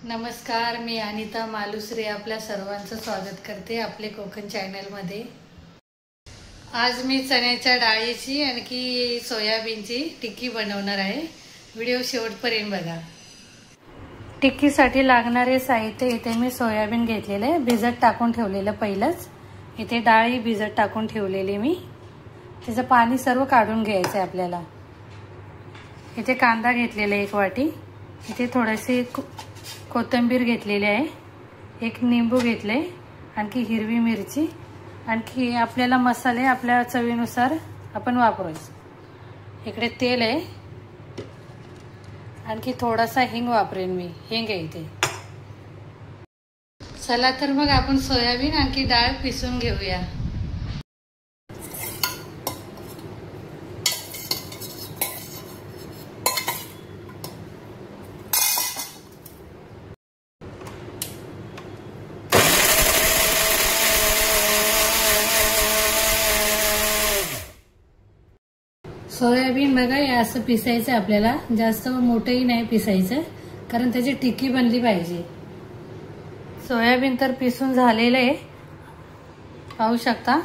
नमस्कार, मी अनिता मालुसरे आपल्या सर्वांचं स्वागत करते आपले कोकण चॅनलमध्ये। आज मी चण्याच्या डाळीची आणखी सोयाबीनची टिक्की बनवणार आहे। व्हिडिओ शेवटपर्यंत बघा। टिक्कीसाठी लागणारे साहित्य इथे मी सोयाबीन घेतलेले भिजत टाकून ठेवलेलं पहिलंच। इथे डाळी भिजत टाकून ठेवलेली मी, त्याचं पाणी सर्व काढून घ्यायचं आहे आपल्याला। इथे कांदा घेतलेला 1 वाटी, इथे थोडीशी कोथिंबीर घेतलेली आहे, 1 निंबू घेतले, आणखी हिरवी मिरची, आणखी आपल्याला मसाले आपल्या चवीनुसार आपण वापरायचे। इकडे तेल आहे, आणखी थोडासा हिंग वापरेन मी, हिंग आहे इथे। चला तर मग आपण सोयाबीन आणखी डाळ पिसून घेऊया। सोयाबीन बघा असं पिसायचं आपल्याला, जास्त मोठंही नाही पिसायचं, कारण त्याची टिक्की बनली पाहिजे। सोयाबीन तर पिसून झालेलं आहे, पाहू शकता।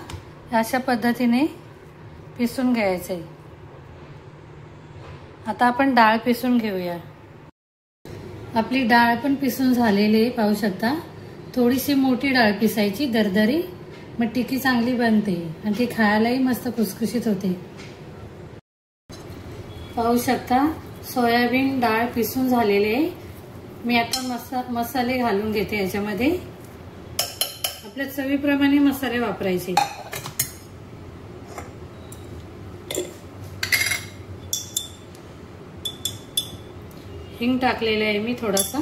अशा पद्धतीने पिसून घ्यायचं आहे। आता आपण डाळ पिसून घेऊया। आपली डाळ पण पिसून झालेली आहे, पाहू शकता। थोडीशी मोठी डाळ पिसायची दरदरी, मग टिक्की चांगली बनते आणि ती खायलाही मस्त खुसखुशीत होते। पाहू शकता सोयाबीन डाळ पिसून झालेले आहे। मी आता मसाले घालून घेते याच्यामध्ये। आपल्या चवीप्रमाणे मसाले वापरायचे। हिंग टाकलेले आहे मी थोडासा,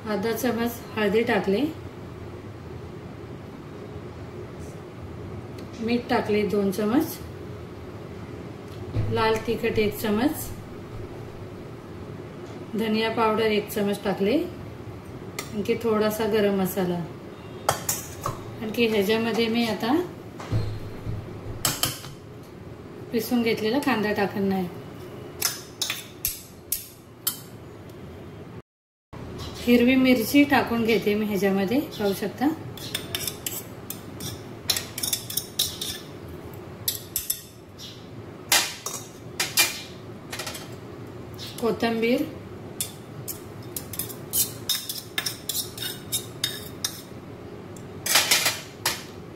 अर्धा चमच हळदी टाकले, मीठ टाकले 2 चमच, लाल तिखट 1 चमच, धनिया पावडर 1 चमच टाकले, आणखी थोडासा गरम मसाला। आणखी ह्याच्यामध्ये मी आता पिसून घेतलेला कांदा टाकणार आहे। हिरवी मिरची टाकून घेते मी ह्याच्यामध्ये, पाहू शकता। कोथिंबीर,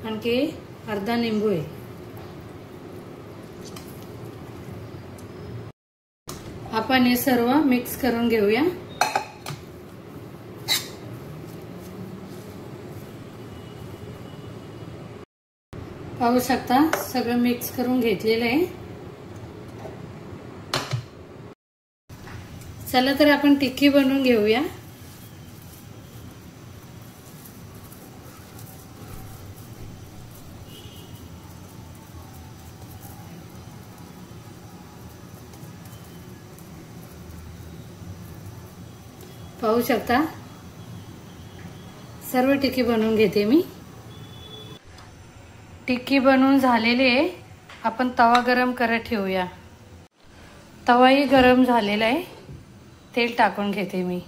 आणखी अर्धा निंबू आहे। आपण हे सर्व मिक्स करून घेऊया। पाहू शकता सगळं मिक्स करून घेतलेलं आहे। चला तर आपण टिक्की बनवून घेऊया। पाहू शकता सर्व टिक्की बनवून घेते मी। टिक्की बनवून झालेली आहे। आपण तवा गरम करत ठेवूया। तवाही गरम झालेला आहे, तेल टाकून घेते मी।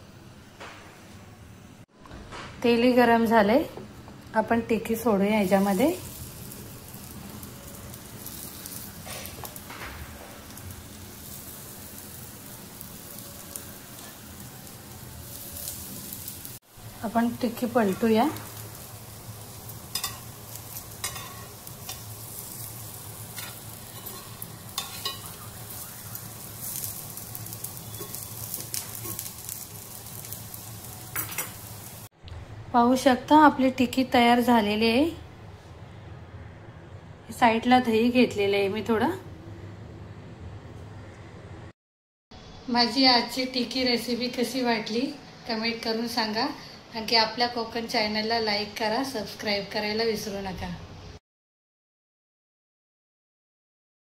तेलही गरम झाले, आपण टिक्की सोडूया याच्यामध्ये। आपण टिक्की पलटूया। पाहू शकता आपली टिक्की तयार झालेली आहे। साईडला दही घेतलेले आहे मी थोडा। माझी आजची टिक्की रेसिपी कशी वाटली कमेंट करून सांगा, आणखी आपल्या कोकण चॅनलला लाईक करा, सबस्क्राईब करायला विसरू नका।